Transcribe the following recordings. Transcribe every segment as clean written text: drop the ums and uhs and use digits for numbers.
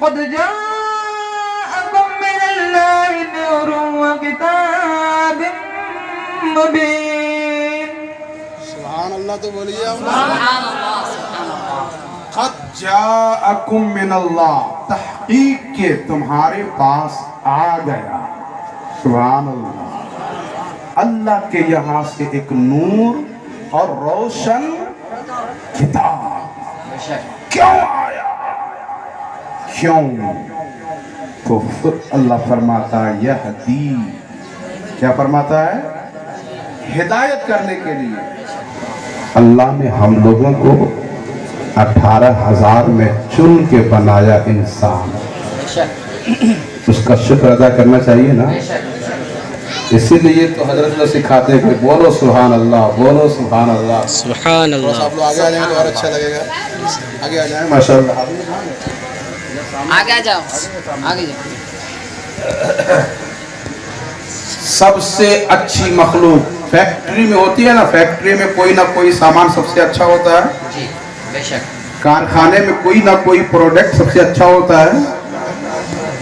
قد جاءكم من الله نور وكتاب مبين. سبحان اللہ تو بولیے. سبحان اللہ. قد جاءکم من اللہ، تحقیق کے تمہارے پاس آ گیا. سبحان اللہ. اللہ کے یہاں سے ایک نور اور روشن کتاب. کیوں آیا؟ کیوں؟ تو پھر اللہ فرماتا ہے یہدی، کیا فرماتا ہے؟ ہدایت کرنے کے لیے. اللہ نے ہم لوگوں کو 18,000 میں چن کے بنایا انسان. اس کا شکر ادا کرنا چاہیے نا. اسی لیے تو حضرت اللہ سکھاتے ہیں کہ بولو سبحان اللہ، بولو سبحان اللہ. سبحان اللہ. آپ لوگ آگے آ جائیں تو اور اچھا لگے گا. آگے آ جائیں. ماشاءاللہ. آگے آ جاؤ، آگے جاؤ. سب سے اچھی مخلوق فیکٹری میں ہوتی ہے نا. فیکٹری میں کوئی نہ کوئی سامان سب سے اچھا ہوتا ہے. جی بے شک. کارخانے میں کوئی نہ کوئی پروڈکٹ سب سے اچھا ہوتا ہے.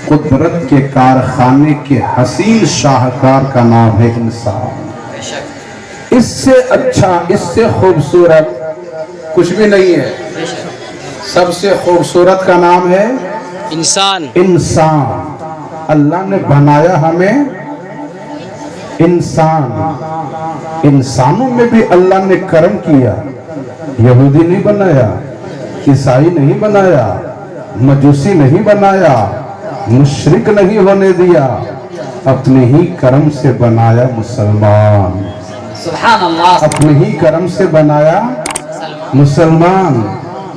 قدرت کے کارخانے کے حسین شاہکار کا نام ہے انسان. بے شک. اس سے اچھا، اس سے خوبصورت کچھ بھی نہیں ہے. بے شک. سب سے خوبصورت کا نام ہے انسان. انسان. اللہ نے بنایا ہمیں انسان. انسانوں میں بھی اللہ نے کرم کیا. یہودی نہیں بنایا، عیسائی نہیں بنایا، مجوسی نہیں بنایا، مشرک نہیں ہونے دیا. اپنے ہی کرم سے بنایا مسلمان. سبحان اللہ. اپنے ہی کرم سے بنایا مسلمان.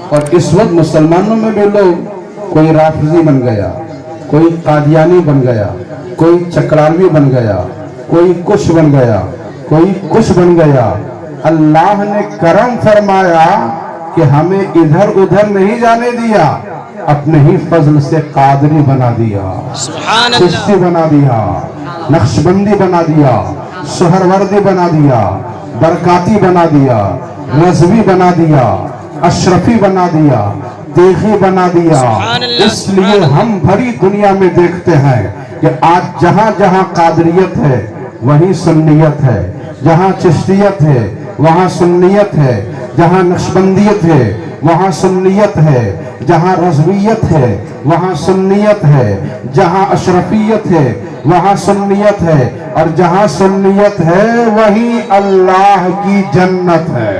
اور اس وقت مسلمانوں میں بھی لوگ، کوئی رافضی بن گیا، کوئی قادیانی بن گیا، کوئی چکراوی بن گیا، کوئی کچھ بن گیا، کوئی کچھ بن گیا. اللہ نے کرم فرمایا کہ ہمیں ادھر ادھر نہیں جانے دیا. اپنے ہی فضل سے قادری بنا دیا، سبحان اللہ. چشتی بنا دیا، نقشبندی بنا دیا، سہروردی بنا دیا، برکاتی بنا دیا، رضوی بنا دیا، اشرفی بنا دیا، دیغی بنا دیا. سبحان اللہ. اس لیے ہم بھری دنیا میں دیکھتے ہیں کہ آج جہاں جہاں قادریت ہے وہیں سنیت ہے، جہاں چشتیت ہے وہاں سنیت ہے، جہاں نقشبندیت ہے وہاں سنیت ہے، جہاں رضویت ہے وہاں سنیت ہے، جہاں اشرفیت ہے وہاں سنیت ہے، اور جہاں سنیت ہے وہیں اللہ کی جنت ہے.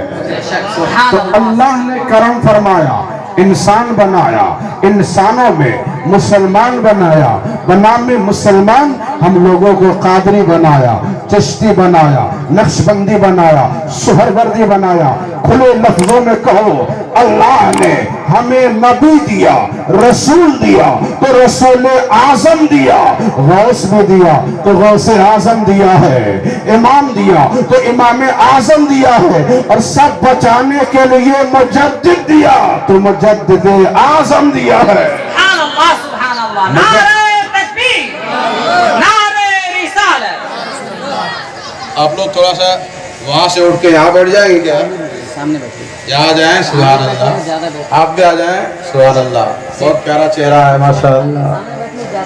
تو اللہ نے کرم فرمایا، انسان بنایا، انسانوں میں مسلمان بنایا. بنام مسلمان ہم لوگوں کو قادری بنایا، چشتی بنایا، نقشبندی بنایا، سہروردی بنایا. کھلے لفظوں میں کہو، اللہ نے ہمیں نبی دیا، رسول دیا تو رسول اعظم دیا، غوث بھی دیا تو غوث اعظم دیا ہے، امام دیا تو امام اعظم دیا ہے، اور سب بچانے کے لیے مجدد دیا تو مجدد اعظم دیا ہے. سبحان اللہ. سبحان اللہ. نعرہ تکبیر، نعرہ رسالت. آپ لوگ تھوڑا سا وہاں سے اٹھ کے یہاں بیٹھ جائیں گے کیا؟ سامنے بیٹھے. یہاں جائیں. سبحان اللہ. آپ بھی آ جائیں. سبحان اللہ. بہت پیارا چہرہ ہے ماشاءاللہ.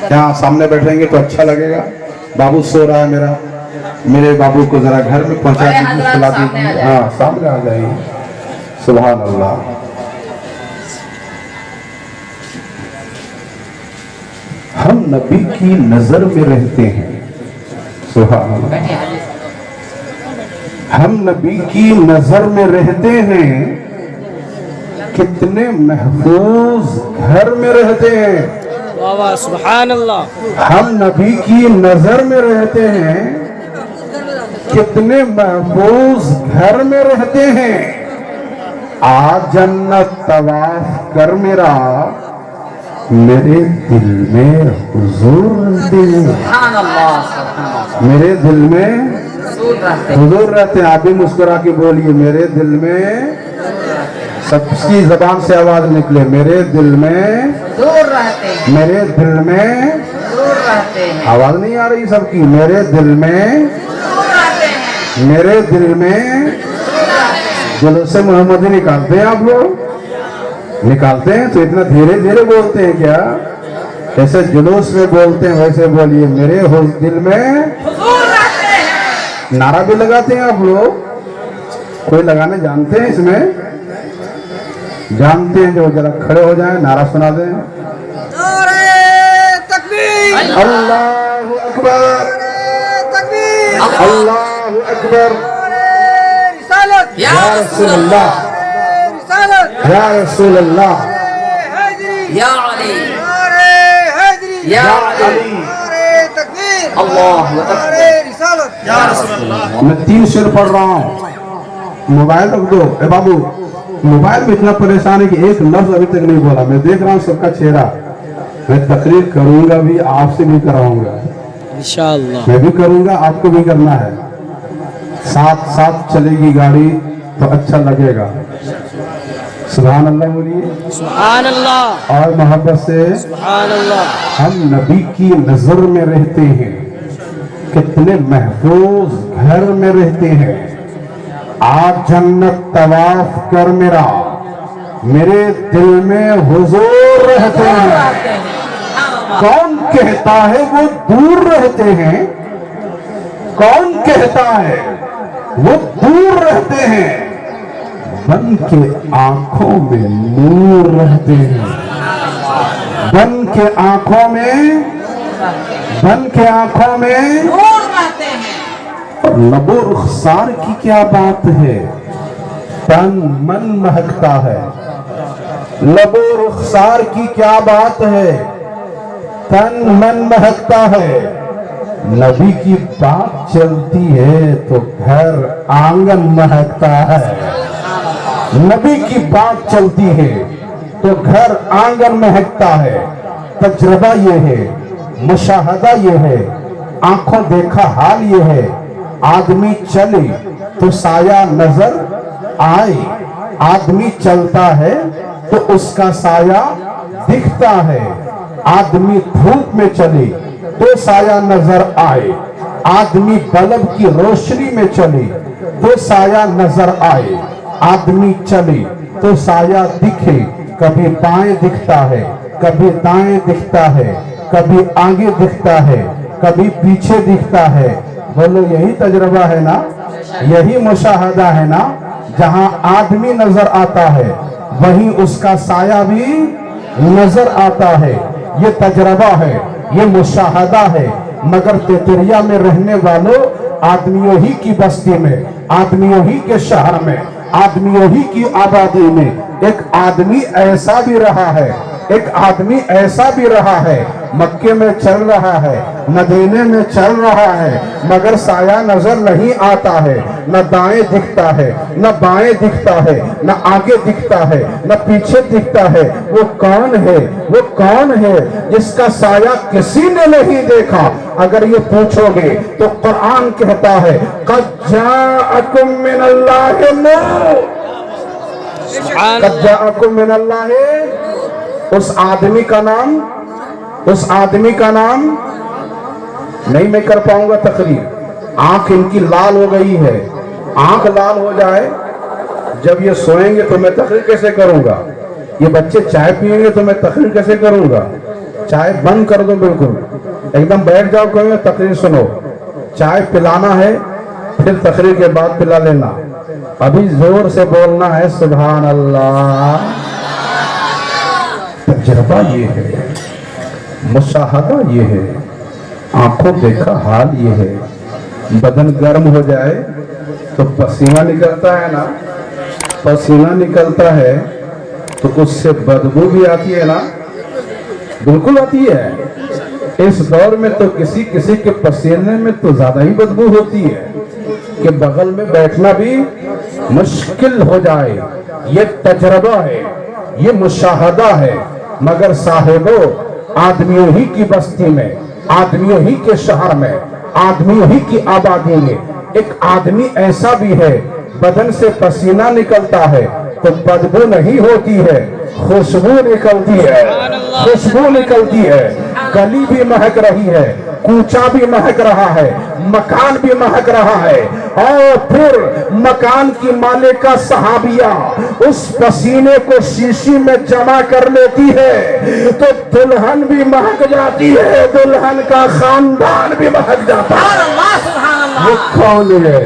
یہاں سامنے بیٹھیں گے تو اچھا لگے گا. بابو سو رہا ہے میرا، میرے بابو کو ذرا گھر میں پہنچا دیجیے، کھلا دیجیے. ہاں سامنے آ جائیے. سبحان اللہ. ہم نبی کی نظر میں رہتے ہیں. سبحان اللہ. ہم نبی کی نظر میں رہتے ہیں. کتنے محفوظ گھر میں رہتے ہیں. واہ واہ. سبحان اللہ. ہم نبی کی نظر میں رہتے ہیں. کتنے محفوظ گھر میں رہتے ہیں. آج جنت طواف کر میرا، میرے دل میں حضور رہتے ہیں. سبحان اللہ. سبحان اللہ. میرے دل میں رسول رہتے. حضور رہتے ہیں. آپ بھی مسکرا کے بولیے، میرے دل میں. سب کی زبان سے آواز نکلے، میرے دل میں، دور رہتے ہیں. میرے دل میں. دور رہتے ہیں. آواز نہیں آ رہی سب کی؟ میرے دل میں، دور رہتے ہیں. میرے دل میں. جلوس محمدی نکالتے ہیں آپ لوگ؟ نکالتے ہیں تو اتنا دھیرے دھیرے بولتے ہیں کیا؟ जैसे जुलूस में बोलते हैं वैसे बोलिए, मेरे दिल में हुजूर रहते हैं। नारा भी लगाते हैं आप लोग, कोई लगाने जानते हैं इसमें? जानते हैं? जो जरा खड़े हो जाएं, नारा सुना दें। नारे तकबीर, अल्लाहु अकबर, नारे तकबीर, अल्लाहु अकबर, नारे रिसालत, या या रसूल अल्लाह, नारे रिसालत, या रसूल अल्लाह, नारे हैदरी, या अली, नारे हैदरी, या अली, नारे तकबीर, अल्लाहु नारे रिसालत। मैं 3 शेर पढ़ रहा हूँ, मोबाइल रख दो। ए बाबू, मोबाइल में इतना परेशान है कि एक लफ्ज अभी तक नहीं बोला। मैं देख रहा हूँ सबका चेहरा। मैं तकरीर करूंगा भी, आपसे भी कराऊंगा, इंशाअल्लाह। मैं भी करूंगा, आपको भी करना है। साथ साथ चलेगी गाड़ी तो अच्छा लगेगा। सुभान अल्लाह बोलिए, सुभान अल्लाह, और मोहब्बत से। सुभान अल्लाह। हम नबी की नजर में रहते हैं, कितने महफूज घर में रहते हैं। आज जन्नत तवाफ कर मेरा, मेरे दिल में हुजूर रहते हैं। कौन कहता है वो दूर रहते हैं? कौन कहता है वो दूर रहते हैं? बन के आंखों में नूर रहते हैं, बन के आंखों में, बन के आंखों में। नूर रहते हैं। और लबो रुखसार की क्या बात है, तन मन महकता है। लबो रुखसार की क्या बात है, तन मन महकता है। नबी की बात चलती है तो घर आंगन महकता है। नबी की बात चलती है तो घर आंगन महकता है। तजुर्बा ये है, मुशाहदा ये है, आंखों देखा हाल ये है। आदमी चले तो साया नजर आए, आदमी चलता है तो उसका साया दिखता है। आदमी धूप में चले तो साया नजर आए, आदमी बल्ब की रोशनी में चले तो साया नजर आए। आदमी चले तो साया दिखे, कभी बाएं दिखता है, कभी दाएं दिखता है, कभी आगे दिखता है, कभी पीछे दिखता है। बोलो यही तजुर्बा है ना, यही मुशाहदा है ना। जहां आदमी नजर आता है वहीं उसका साया भी नजर आता है। ये तजुर्बा है, ये मुशाहदा है। मगर तेतरिया में रहने वालों, आदमियों ही की बस्ती में, आदमियों ही के शहर में, आदमियों ही की आबादी में एक आदमी ऐसा भी रहा है, एक आदमी ऐसा भी रहा है। मक्के में चल रहा है, मदीने में चल रहा है, मगर साया नजर नहीं आता है। न दाएं दिखता है, न बाएं दिखता है, न आगे दिखता है, न पीछे दिखता है। वो कौन है? वो कौन है जिसका साया किसी ने नहीं देखा? अगर ये पूछोगे तो कुरान कहता है, क़द जाअकुम मिनल्लाहि नूर, सुभान क़द जाअकुम मिनल्लाहि। उस आदमी का नाम, उस आदमी का नाम नहीं मैं कर पाऊंगा तकरीर। आंख इनकी लाल हो गई है, आंख लाल हो जाए, जब ये सोएंगे तो मैं तकरीर कैसे करूंगा? ये बच्चे चाय पिएंगे तो मैं तकरीर कैसे करूंगा? चाय बंद कर दो, बिल्कुल एकदम बैठ जाओ, कहेंगे तकरीर सुनो। चाय पिलाना है, फिर तकरीर के बाद पिला लेना। अभी जोर से बोलना है सुभान अल्लाह। तजुर्बा ये है, मुशाहदा ये है, आंखों देखा हाल ये है। बदन गर्म हो जाए तो पसीना निकलता है ना, पसीना निकलता है तो उससे बदबू भी आती है ना, बिल्कुल आती है। इस दौर में तो किसी किसी के पसीने में तो ज्यादा ही बदबू होती है कि बगल में बैठना भी मुश्किल हो जाए। ये तजुर्बा है, ये मुशाहदा है। मगर साहिबो, आदमियों ही की बस्ती में, आदमियों ही के शहर में, आदमियों ही की आबादी में एक आदमी ऐसा भी है, बदन से पसीना निकलता है तो बदबू नहीं होती है, खुशबू निकलती है, खुशबू निकलती है। गली भी महक रही है, کوچا بھی مہک رہا ہے، مکان بھی مہک رہا ہے، اور پھر مکان کی مالکہ صحابیہ اس پسینے کو شیشی میں جمع کر لیتی ہے تو دلہن بھی مہک جاتی ہے، دلہن کا خاندان بھی مہک جاتا ہے۔ وہ کون ہے؟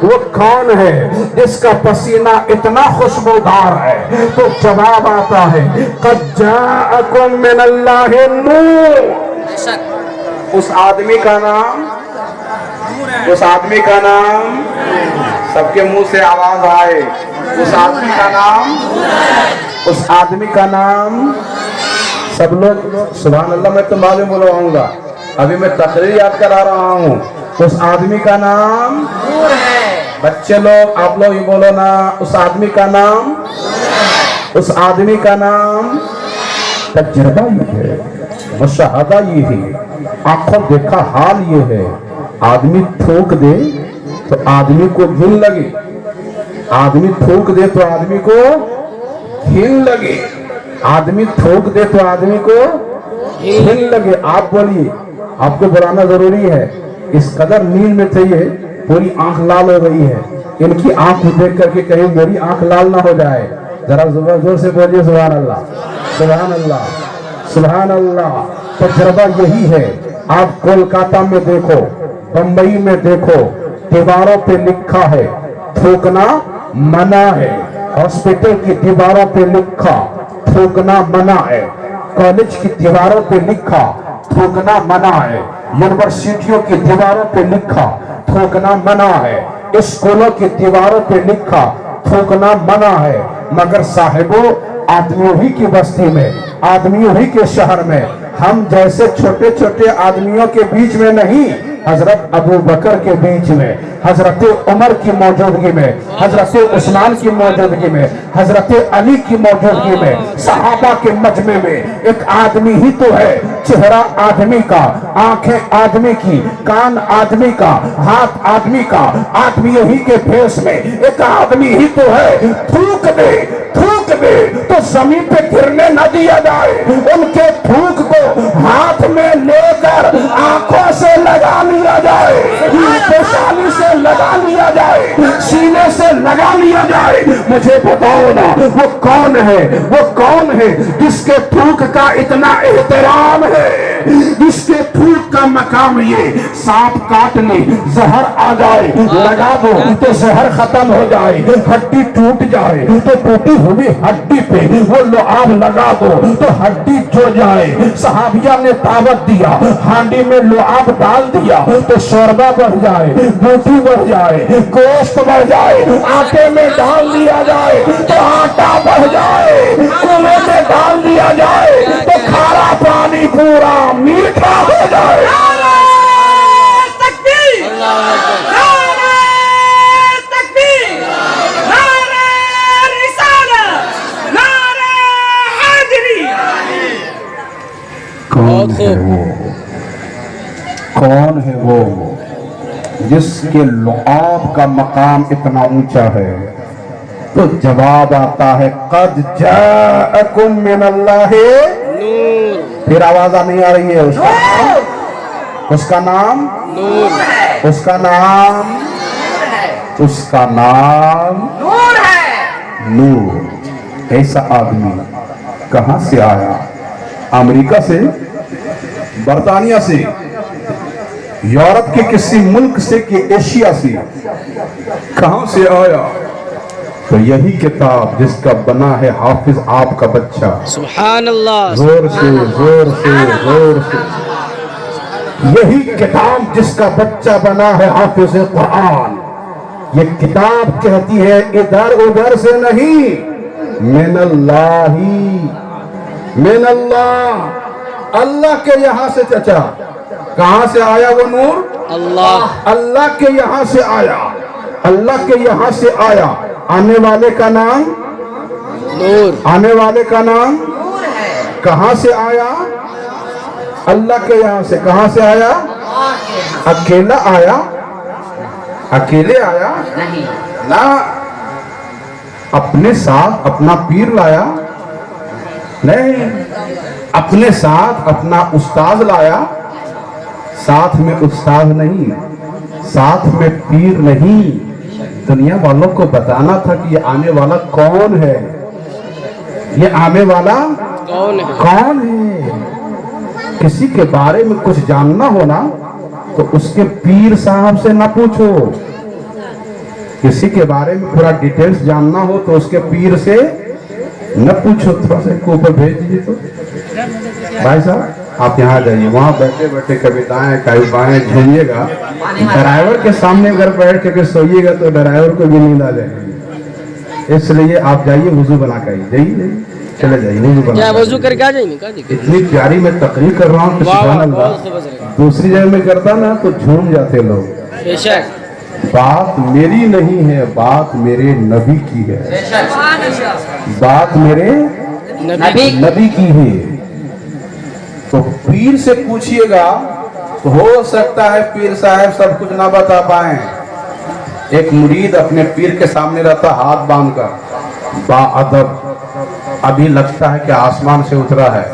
وہ کون ہے جس کا پسینہ اتنا خوشبودار ہے؟ تو جواب آتا ہے قد جاءکم من اللہ نور۔ اس آدمی کا نام، اس آدمی کا نام، سب کے منہ سے آواز آئے، اس آدمی کا نام، اس آدمی کا نام، سب لوگ سبحان اللہ۔ میں تو معلوم بلواؤں گا، ابھی میں تقریر یاد کرا رہا ہوں۔ اس آدمی کا نام نور ہے۔ بچے لوگ آپ لوگ یہ بولو نا، اس آدمی کا نام، اس آدمی کا نام۔ تجربہ یہ ہے، مشاہدہ یہ ہے، آنکھوں دیکھا حال یہ ہے۔ آدمی تھوک دے تو آدمی کو گھن لگے، آدمی تھوک دے تو آدمی کو گھن لگے، آدمی تھوک دے تو آدمی کو گھن لگے۔ آپ بولیے، آپ کو بلانا ضروری ہے، اس قدر نیند میں تھے، یہ پوری آنکھ لال ہو گئی ہے۔ ان کی آنکھ دیکھ کر کے کہیں میری آنکھ لال نہ ہو جائے۔ ذرا زور سے بولیے سبحان اللہ، سبحان اللہ، سبحان اللہ۔ تجربہ یہی ہے۔ آپ کولکاتہ میں دیکھو، بمبئی میں دیکھو، دیواروں پہ لکھا ہے تھوکنا منع ہے۔ ہاسپٹل کی دیواروں پہ لکھا تھوکنا منع ہے، کالج کی دیواروں پہ لکھا تھوکنا منع ہے، یونیورسٹیوں کی دیواروں پہ لکھا تھوکنا منع ہے، اسکولوں کی دیواروں پہ لکھا تھوکنا منع ہے۔ مگر صاحبوں، آدمیوں ہی کی بستی میں، آدمیوں ہی کے شہر میں، ہم جیسے چھوٹے چھوٹے آدمیوں کے بیچ میں نہیں، حضرت ابو بکر کے بیچ میں، حضرت عمر کی موجودگی میں، حضرت عثمان کی موجودگی میں، حضرت علی کی موجودگی میں، صحابہ کے مجمع میں ایک آدمی ہی تو ہے، چہرہ آدمی کا، آنکھیں آدمی کی، کان آدمی کا، ہاتھ آدمی کا، آدمیوں ہی کے بھیس میں ایک آدمی ہی تو ہے۔ تھوک دے، تھوک دے تو زمین پہ گرنے نہ دیا جائے، ان کے تھوک کو ہاتھ میں لے کر آنکھوں سے لگا لیا جائے، پیشانی سے لگا لیا جائے، سینے سے لگا لیا جائے۔ مجھے بتاؤ نا، وہ کون ہے؟ وہ کون ہے جس کے تھوک کا اتنا احترام ہے، جس کے تھوک کا مقام یہ سانپ کاٹ لے، زہر آ جائے، لگا دو تو زہر ختم ہو جائے، ہڈی ٹوٹ جائے تو ٹوٹی ہوئی ہڈی پہ وہ لعاب لگا دو تو ہڈی جو جائے۔ صحابیہ نے دعوت دیا، ہانڈی میں لعاب ڈال دیا تو شوربہ بڑھ جائے، بوٹی بڑھ جائے، گوشت بڑھ جائے، آٹے میں ڈال دیا جائے تو آٹا بڑھ جائے، کنویں میں ڈال دیا جائے تو کھارا پانی پورا میٹھا ہو جائے۔ کون ہے وہ؟ کون ہے وہ جس کے لعاب کا مقام اتنا اونچا ہے؟ تو جواب آتا ہے قد جاءکم من اللہ نور۔ پھر آواز نہیں آ رہی ہے؟ اس کا نام نور ہے، اس کا نام، اس کا نام نور ہے۔ نور۔ ایسا آدمی کہاں سے آیا؟ امریکہ سے، برطانیہ سے، یورپ کے کسی ملک سے کہ ایشیا سے؟ کہاں سے آیا؟ تو یہی کتاب جس کا بنا ہے حافظ آپ کا بچہ۔ سبحان اللہ، زور سے، زور سے، زور سے۔ یہی کتاب جس کا بچہ بنا ہے حافظ قرآن۔ یہ کتاب کہتی ہے ادھر ادھر سے نہیں، من اللہ ہی، من اللہ، اللہ کے یہاں سے۔ چچا کہاں سے آیا وہ نور؟ اللہ، اللہ کے یہاں سے آیا، اللہ کے یہاں سے آیا۔ آنے والے کا نام نور، آنے والے کا نام نور ہے۔ کہاں سے آیا؟ اللہ کے یہاں سے۔ کہاں سے آیا؟ اکیلا آیا؟ اکیلے آیا؟ نہ، اپنے ساتھ اپنا پیر لایا؟ نہیں، اپنے ساتھ اپنا استاذ لایا؟ साथ में उस्ताद नहीं, साथ में पीर नहीं। दुनिया वालों को बताना था कि ये आने वाला कौन है, ये आने वाला कौन है? कौन है। किसी के बारे में कुछ जानना हो ना तो उसके पीर साहब से ना पूछो। किसी के बारे में पूरा डिटेल्स जानना हो तो उसके पीर से न पूछो। थोड़ा सा इसको ऊपर भेज दीजिए। तो भाई साहब आप यहाँ जाइए, वहाँ बैठे बैठे कभी दाएं कभी बाएं झूमिएगा। ड्राइवर के सामने अगर बैठ के सोइएगा तो ड्राइवर को भी नींद आ जाएगी। इसलिए आप जाइए, वुजू बना कर जाइए, चले जाइए वुजू बना। क्या वजू करके आ जाएंगे? क्या दिक्कत? इतनी प्यारी मैं तकरीर कर रहा हूँ कि सुभान अल्लाह। दूसरी जगह में करता ना तो झूम जाते लोग। बेशक बात मेरी नहीं है, बात मेरे नबी की है, बात मेरे नबी की है। तो पीर से पूछिएगा तो हो सकता है पीर साहब सब कुछ ना बता पाए। एक मुरीद अपने पीर के सामने रहता हाथ बांधकर बाअदब, अभी लगता है कि आसमान से उतरा है,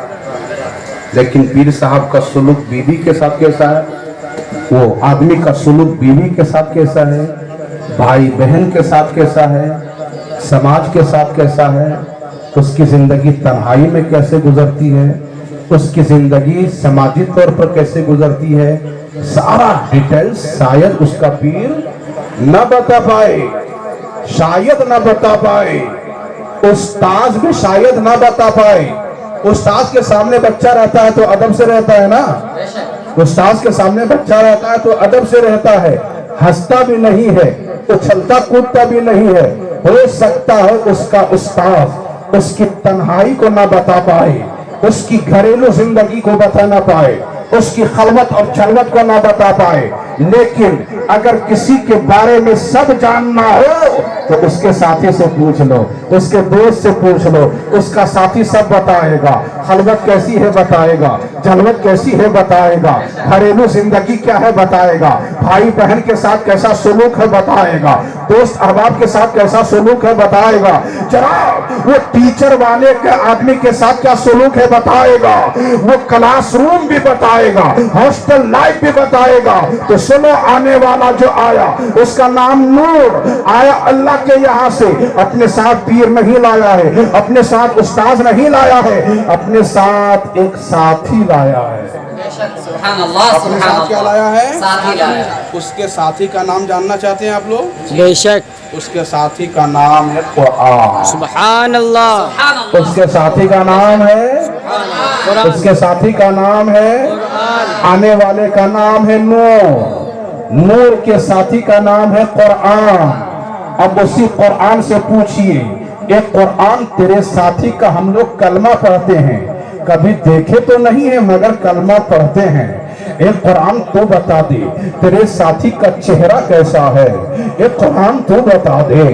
लेकिन पीर साहब का सुलूक बीवी के साथ कैसा है, वो आदमी का सुलूक बीवी के साथ कैसा है, भाई बहन के साथ कैसा है, समाज के साथ कैसा है, उसकी जिंदगी तन्हाई में कैसे गुजरती है, उसकी जिंदगी समाजी तौर पर कैसे गुजरती है, सारा डिटेल्स शायद उसका पीर न बता पाए, शायद न बता पाए। उस्ताद भी शायद ना बता पाए। उस्ताद के सामने बच्चा रहता है तो अदब से रहता है ना, उस्ताद के सामने बच्चा रहता है तो अदब से रहता है, हंसता भी नहीं है, उछलता कूदता भी नहीं है। हो सकता है उसका उस्ताद उसकी तन्हाई को ना बता पाए, उसकी घरेलू जिंदगी को बता ना पाए, उसकी खलवत और जलवत को ना बता पाए, लेकिन अगर किसी के बारे में सब जानना हो तो उसके साथी से पूछ लो, उसके दोस्त से पूछ लो, उसका साथी सब बताएगा। खलवत कैसी है बताएगा, जलवत कैसी है बताएगा, घरेलू जिंदगी क्या है बताएगा, भाई बहन के साथ कैसा सुलूक है बताएगा, दोस्त अहबाब के साथ कैसा सुलूक है बताएगा, जरा वो टीचर वाले के आदमी के साथ क्या सुलूक है बताएगा, वो क्लासरूम भी बताएगा, हॉस्टल लाइफ भी बताएगा। तो सुनो, आने वाला जो आया उसका नाम नूर आया अल्लाह के यहाँ से, अपने साथ पीर नहीं लाया है, अपने साथ उस्ताद नहीं लाया है, अपने साथ एक साथी लाया है। सुभान अल्लाह, अपने साथ क्या लाया है? साथी लाया। उसके साथी का नाम जानना चाहते हैं आप लोग? बेशक। उसके साथी का नाम है कुरान। सुभान अल्लाह। उसके साथी का नाम है, उसके साथी का नाम है, आने वाले का नाम है नूर, नूर के साथी का नाम है कुरान। अब उसी कुरान से पूछिए, एक कुरान तेरे साथी का हम लोग कलमा पढ़ते हैं, कभी देखे तो नहीं है मगर कलमा पढ़ते हैं। एक कुरान तो बता दे तेरे साथी का चेहरा कैसा है, एक कुरान तो बता दे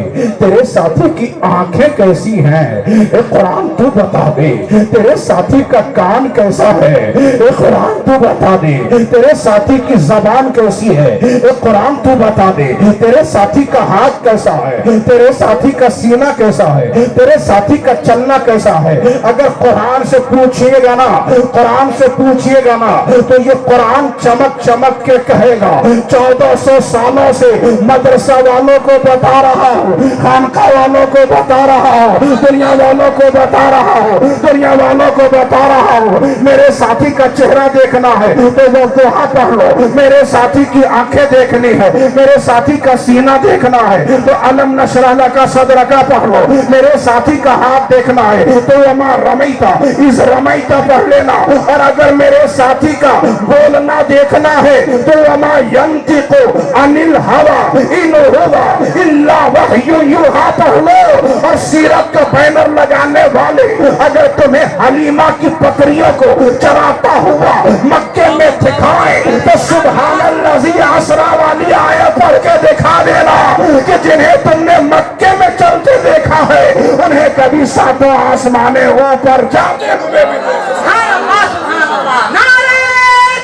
तेरे साथी की आंखें कैसी हैं, एक कुरान तो बता दे तेरे साथी का कान कैसा है, एक कुरान तो बता दे तेरे साथी की जबान कैसी है, एक कुरान तो बता दे तेरे साथी का हाथ कैसा है, तेरे साथी का सीना कैसा है, तेरे साथी का चलना कैसा है। अगर कुरान से पूछिएगा ना, कुरान से पूछिएगा ना तो ये कुरान चमक चमक के कहेगा। 1400 सालों से मदरसा वालों को बता रहा हूँ, खानका वालों को बता रहा हूँ, दुनिया वालों को बता रहा हूँ, दुनिया वालों को बता रहा हूँ, मेरे साथी का चेहरा देखना है तो वो दुआ पढ़ लो, मेरे साथी की आंखें देखनी है, मेरे साथी का सीना देखना है तो अलम नशरह का सदर का पढ़ लो, मेरे साथी का हाथ देखना है तो वमा रमैता इस रमैता पढ़ लेना। और अगर मेरे साथी का बोलना देखना है तो वमा यंतिकु अनिल हवा इन हुवा इल्ला वह्यु युहा पढ़ लो। और सीरत का बैनर लगाने वाले अगर तुम्हें हलीमा की बकरियों को चराता हुआ मक्के में दिखाए तो सुभान अल्लाजी आसरा वाली आयत पढ़ के दिखा देना कि जिन्हें तुमने मक्के में चलते देखा है उन्हें कभी सातों आसमाने ऊपर जाते हुए भी सुभान अल्लाह, सुभान अल्लाह। नारे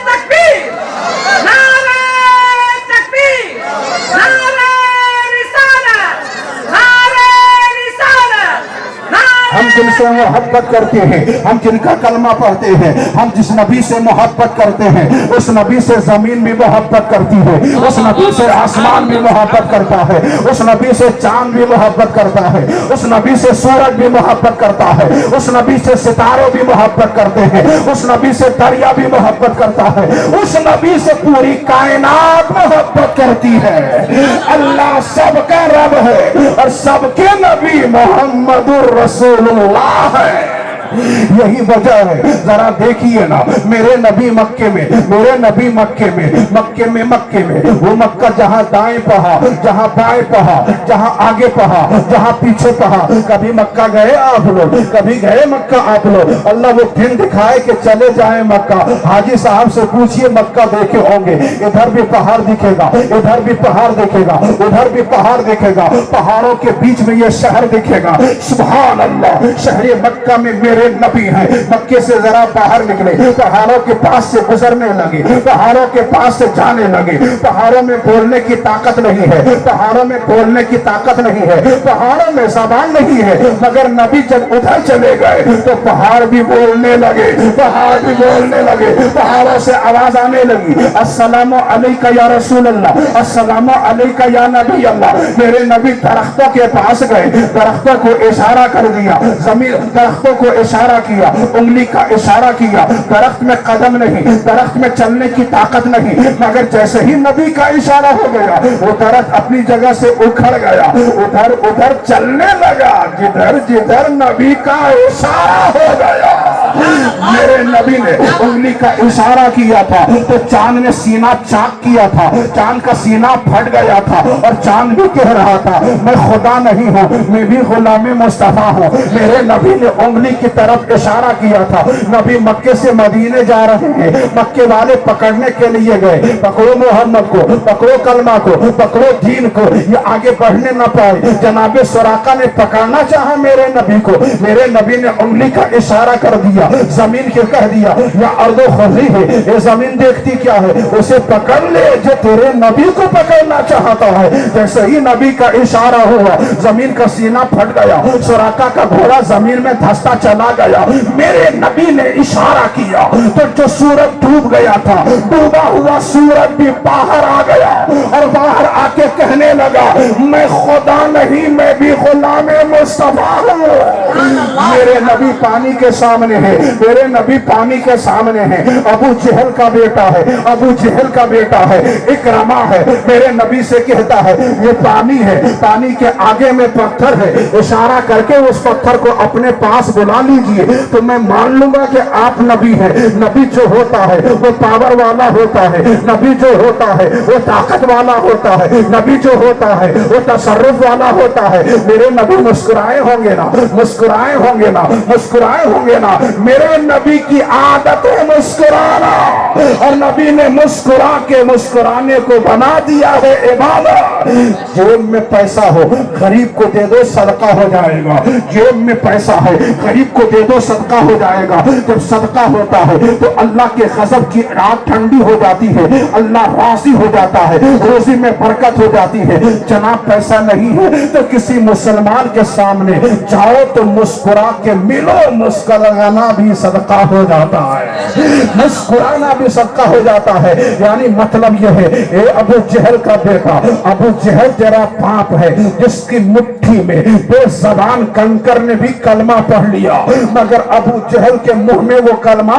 तकबीर, नारे तकबीर, नारे रिसालत, नारे रिसालत, नारे हम जिनसे मोहब्बत करते हैं, हम जिनका कलमा पढ़ते हैं, हम जिस नबी से मोहब्बत करते हैं, उस नबी से जमीन भी मोहब्बत करती है, उस नबी से आसमान भी मोहब्बत करता है, उस नबी से चांद भी मोहब्बत करता है, उस नबी से सूरज भी मोहब्बत करता है, उस नबी से सितारे भी मोहब्बत करते हैं, उस नबी से दरिया भी मोहब्बत करता है, उस नबी से पूरी कायनात मोहब्बत करती है। अल्लाह सबका रब है और सबके नबी मोहम्मदुर रसूलुल्लाह है। यही वजह है, जरा देखिए ना, मेरे नबी मक्के में, मेरे नबी मक्के में वो मक्का जहाँ दाएं पहा, जहाँ बाएं पहा, जहाँ आगे पहा, जहाँ पीछे पहा। कभी मक्का गए आप लोग, कभी गए मक्का आप लोग? अल्लाह वो दिन दिखाए कि चले जाए मक्का। हाजी साहब से पूछिए, मक्का देखे होंगे, इधर भी पहाड़ दिखेगा, इधर भी पहाड़ दिखेगा, उधर भी पहाड़ दिखेगा, पहाड़ों के बीच में ये शहर दिखेगा। सुभान अल्लाह, शहर मक्का में मेरे नबी हैं। मक्के से जरा बाहर निकले, पहाड़ों के पास से गुजरने लगे, पहाड़ों के पास से जाने लगे। पहाड़ों में बोलने की ताकत नहीं है, पहाड़ों में बोलने की ताकत नहीं है, पहाड़ों में ज़बान नहीं है, मगर नबी जब उधर चले गए तो पहाड़ भी बोलने लगे, पहाड़ भी बोलने लगे, पहाड़ों से आवाज आने लगी, अस्सलामु अलैका या रसूल अल्लाह, अस्सलामु अलैका या नबी अल्लाह। मेरे नबी दरख्तों के पास गए, दरख्तों को इशारा कर दिया, जमीन दरख्तों को इशारा किया, उंगली का इशारा किया। दरख्त में कदम नहीं, दरख्त में चलने की ताकत नहीं, मगर जैसे ही नबी का इशारा हो गया वो दरख्त अपनी जगह से उखड़ गया, उधर उधर चलने लगा जिधर जिधर नबी का इशारा हो गया। मेरे नबी ने उंगली का इशारा किया था तो चांद ने सीना चाक किया था, चांद का सीना फट गया था और चांद भी कह रहा था मैं खुदा नहीं हूँ, मैं भी गुलाम मुस्तफा हूँ। मेरे नबी ने उंगली की तरफ इशारा किया था। नबी मक्के से मदीने जा रहे हैं, मक्के वाले पकड़ने के लिए गए, पकड़ो मोहम्मद को, पकड़ो कलमा को, पकड़ो दीन को, ये आगे बढ़ने ना पाए। जनाबे सुराका ने पकड़ना चाहा मेरे नबी को, मेरे नबी ने उंगली का इशारा कर दिया, जमीन के कह दिया या अर्दो खुजी है, ये जमीन देखती क्या है, उसे पकड़ ले जो तेरे नबी को पकड़ना चाहता है। जैसे ही नबी का इशारा हुआ जमीन का सीना फट गया, सुराका का घोड़ा जमीन में धंसता चला गया। मेरे नबी ने इशारा किया तो जो सूरज डूब गया था, डूबा हुआ सूरज भी बाहर आ गया और बाहर आके कहने लगा मैं खुदा नहीं, मैं भी गुलाम मुस्तफा हूँ। मेरे नबी पानी के सामने है, मेरे नबी पानी के सामने है। अबू जहल का बेटा है, अबू जहल का बेटा है, इकरमा है। मेरे नबी से कहता है ये पानी है, पानी के आगे में पत्थर है, इशारा करके उस पत्थर को अपने पास बुला लीजिए तो मैं मान लूंगा कि आप नबी हैं। नबी जो होता है वो पावर वाला होता है, नबी जो होता है वो ताकत वाला होता है, नबी जो होता है वो तसर्रुफ वाला होता है। मेरे नबी मुस्कुराए होंगे ना, मुस्कुराए होंगे ना, मुस्कुराए होंगे ना। मेरे नबी की आदत है मुस्कुराना और नबी ने मुस्कुरा के मुस्कुराने को बना दिया है इबादत। जेब में पैसा हो गरीब को दे दो, सदका हो जाएगा। जेब में पैसा है गरीब को दे दो, सदका हो जाएगा। जब सदका होता है तो अल्लाह के गज़ब की आग ठंडी हो जाती है, अल्लाह राज़ी हो जाता है, रोजी में बरकत हो जाती है। जनाब पैसा नहीं है तो किसी मुसलमान के सामने जाओ तो मुस्कुरा के मिलो, मुस्कुराना भी सदका हो जाता है, मुस्कुराना भी सदका हो जाता है। यानी मतलब यह है ए अबू जहल का बेटा, अबू जहल तेरा पाप है जिसकी मुट्ठी में बेज़बान कंकर ने भी कलमा पढ़ लिया मगर अबू जहल के मुंह में वो कलमा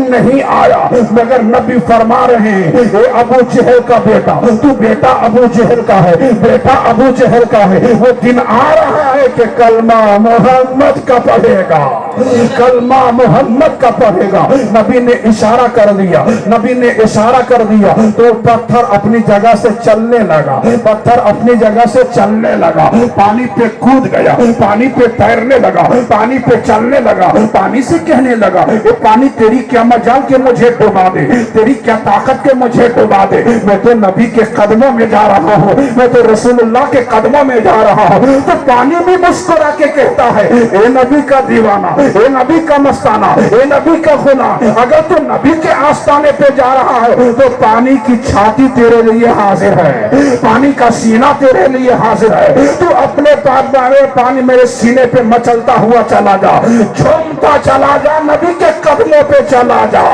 नहीं आया। मगर नबी फरमा रहे हैं ए अबू जहल का बेटा, तू बेटा अबू जहल का है, बेटा अबू जहल का है। वो दिन आ रहा है कि कलमा मोहम्मद का पढ़ेगा, कलमा मोहम्मद का पढ़ेगा। नबी ने इशारा कर दिया, नबी ने इशारा कर दिया तो पत्थर अपनी जगह से चलने लगा, पत्थर अपनी जगह से चलने लगा, पानी पे कूद गया, पानी पे तैरने लगा, पानी पे चलने लगा, पानी से कहने लगा ये पानी तेरी क्या मजाल के मुझे डुबा दे, तेरी क्या ताकत के मुझे डुबा दे। मैं तो नबी के कदमों में जा रहा हूँ, मैं तो रसूलुल्लाह के कदमों में जा रहा हूँ। तो पानी भी मुस्कुरा के कहता है ए नबी का दीवाना, ये नबी का मस्ताना, ये नबी का गुलाम। अगर तू नबी के आस्थाने पे जा रहा है तो पानी की छाती तेरे लिए हाजिर है, पानी का सीना तेरे लिए हाजिर है। तू अपने पानी मेरे सीने पे मचलता हुआ चला जा, झूमता चला जा, नबी के कदमों पे चला जा।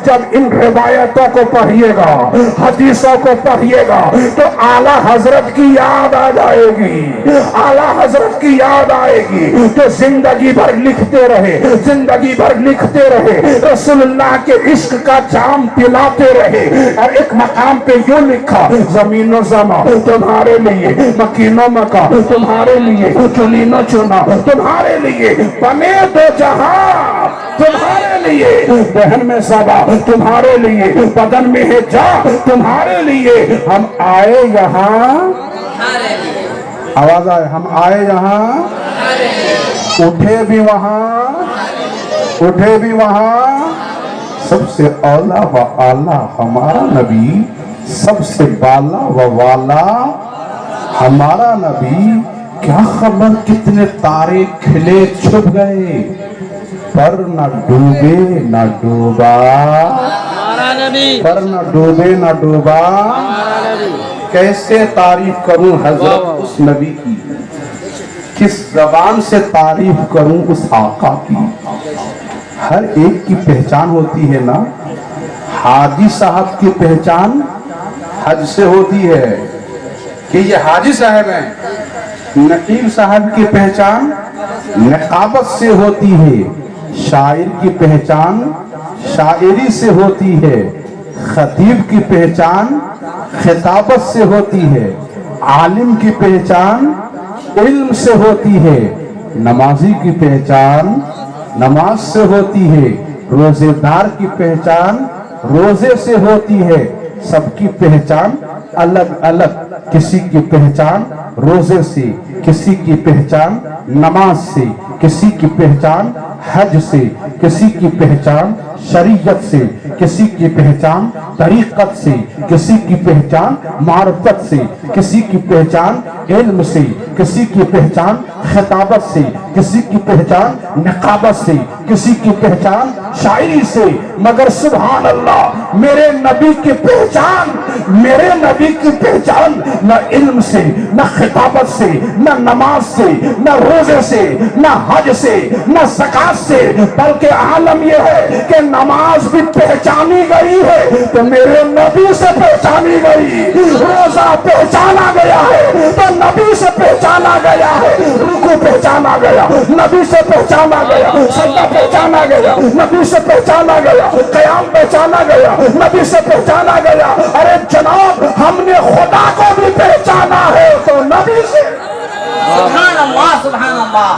जब इन रिवायतों को पढ़िएगा, हदीसों को पढ़िएगा तो आला हजरत की याद आ जाएगी, आला हजरत की याद आएगी। तो जिंदगी भर लिखते रहे, जिंदगी भर लिखते रहे, रसूलुल्लाह के इश्क का जाम पिलाते रहे। और एक मकाम पे यूं लिखा, जमीनो जमा तुम्हारे लिए, मकीनो मका तुम्हारे लिए, चुनीनो चुना तुम्हारे लिए, बने दो जहां तुम्हारे लिए, बहन में सबा तुम्हारे लिए, बदन में है जा तुम्हारे लिए। हम आए यहाँ, आवाज आए, हम आए यहाँ, उठे भी वहाँ, उठे भी वहाँ। सबसे औला व आला हमारा नबी, सबसे बाला व वाला हमारा नबी। क्या खबर कितने तारे खिले छुप गए, पर न डूबे न डूबा, हमारा नबी, पर न डूबे न डूबा। हमारा नबी। कैसे तारीफ करूं हजरत उस नबी की, किस जबान से तारीफ करूं उस आका की। हर एक की पहचान होती है ना। हाजी साहब की पहचान हज से होती है कि ये हाजी साहब हैं। नकीब साहब की पहचान नकाबत से होती है। शायर की पहचान शायरी से होती है। खतीब की पहचान खिताबत से होती है। आलिम की पहचान इल्म से होती है। नमाजी की पहचान नमाज से होती है। रोजेदार की पहचान रोजे से होती है। सबकी पहचान अलग अलग, किसी की पहचान रोजे से, किसी की पहचान नमाज से, किसी की पहचान हज से, किसी की पहचान शरीयत से, किसी की पहचान तरीकत से, किसी की पहचान मारफत से, किसी की पहचान इल्म से, किसी की पहचान खिताबत से, किसी की पहचान नकाबत से, किसी की पहचान शायरी से। मगर सुभान अल्लाह, मेरे नबी की पहचान, मेरे नबी की पहचान न इल्म से, न खिताबत से, न नमाज से, न रोजे से, न हज से, न ज़कात से, बल्कि आलम यह है कि नमाज भी पहचानी गई है तो मेरे नबी से पहचानी गई। रोजा पहचाना गया है तो नबी से पहचाना गया है। रुकू पहचाना गया, नबी से पहचाना गया। सजदा पहचाना गया, नबी से पहचाना गया। क़याम पहचाना गया, नबी से पहचाना गया। अरे जनाब, हमने खुदा को भी पहचाना है तो नबी से। सुभान अल्लाह, सुभान अल्लाह।